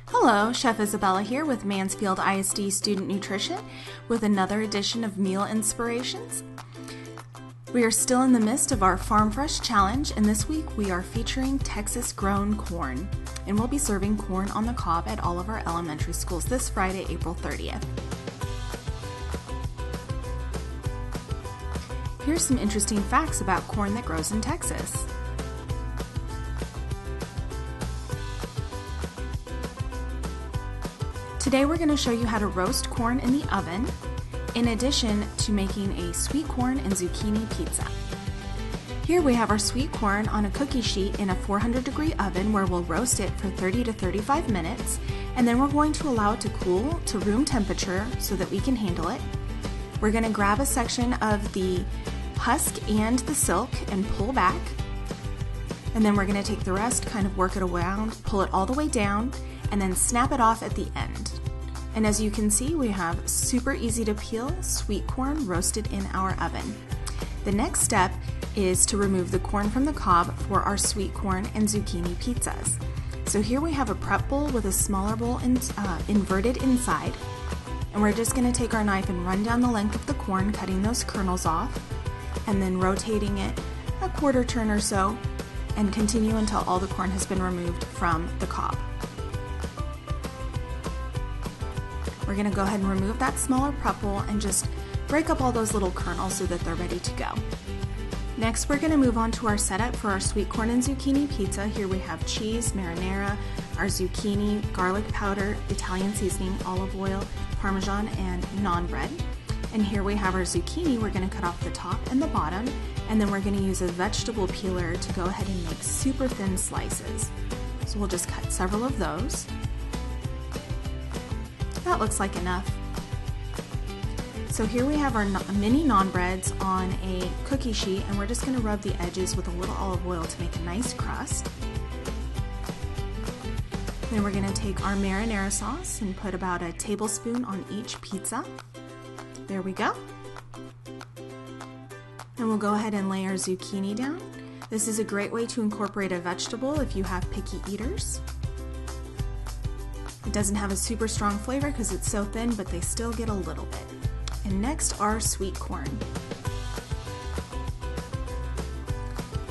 Hello, Chef Isabella here with Mansfield ISD Student Nutrition with another edition of Meal Inspirations. We are still in the midst of our Farm Fresh Challenge, and this week we are featuring Texas-grown corn, and we'll be serving corn on the cob at all of our elementary schools this Friday, April 30th. Here's some interesting facts about corn that grows in Texas. Today we're going to show you how to roast corn in the oven, in addition to making a sweet corn and zucchini pizza. Here we have our sweet corn on a cookie sheet in a 400-degree oven where we'll roast it for 30 to 35 minutes, and then we're going to allow it to cool to room temperature so that we can handle it. We're going to grab a section of the husk and the silk and pull back, and then we're going to take the rest, kind of work it around, pull it all the way down, and then snap it off at the end. And as you can see, we have super easy to peel sweet corn roasted in our oven. The next step is to remove the corn from the cob for our sweet corn and zucchini pizzas. So here we have a prep bowl with a smaller bowl inverted inside, and we're just going to take our knife and run down the length of the corn, cutting those kernels off, and then rotating it a quarter turn or so, and continue until all the corn has been removed from the cob. We're going to go ahead and remove that smaller prep bowl and just break up all those little kernels so that they're ready to go. Next, we're going to move on to our setup for our sweet corn and zucchini pizza. Here we have cheese, marinara, our zucchini, garlic powder, Italian seasoning, olive oil, Parmesan, and naan bread. And here we have our zucchini. We're going to cut off the top and the bottom, and then we're going to use a vegetable peeler to go ahead and make super thin slices. So we'll just cut several of those. That looks like enough. So here we have our mini naan breads on a cookie sheet, and we're just going to rub the edges with a little olive oil to make a nice crust. Then we're going to take our marinara sauce and put about a tablespoon on each pizza. There we go. And we'll go ahead and lay our zucchini down. This is a great way to incorporate a vegetable if you have picky eaters. It doesn't have a super strong flavor because it's so thin, but they still get a little bit. And next, our sweet corn.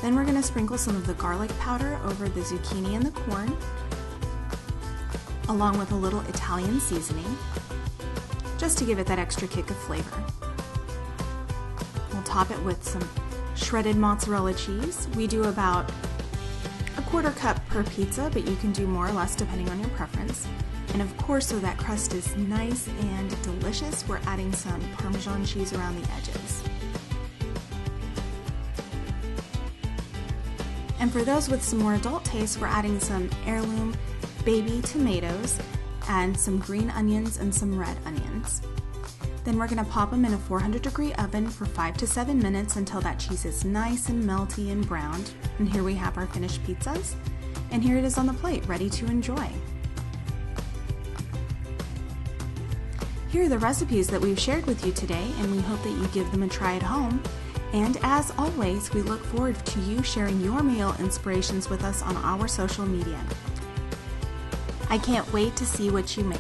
Then we're going to sprinkle some of the garlic powder over the zucchini and the corn, along with a little Italian seasoning, just to give it that extra kick of flavor. We'll top it with some shredded mozzarella cheese. We do about a quarter cup per pizza, but you can do more or less depending on your preference. And of course, so that crust is nice and delicious, we're adding some Parmesan cheese around the edges. And for those with some more adult taste, we're adding some heirloom baby tomatoes and some green onions and some red onions. Then we're going to pop them in a 400-degree oven for 5 to 7 minutes until that cheese is nice and melty and browned. And here we have our finished pizzas. And here it is on the plate, ready to enjoy. Here are the recipes that we've shared with you today, and we hope that you give them a try at home. And as always, we look forward to you sharing your meal inspirations with us on our social media. I can't wait to see what you make.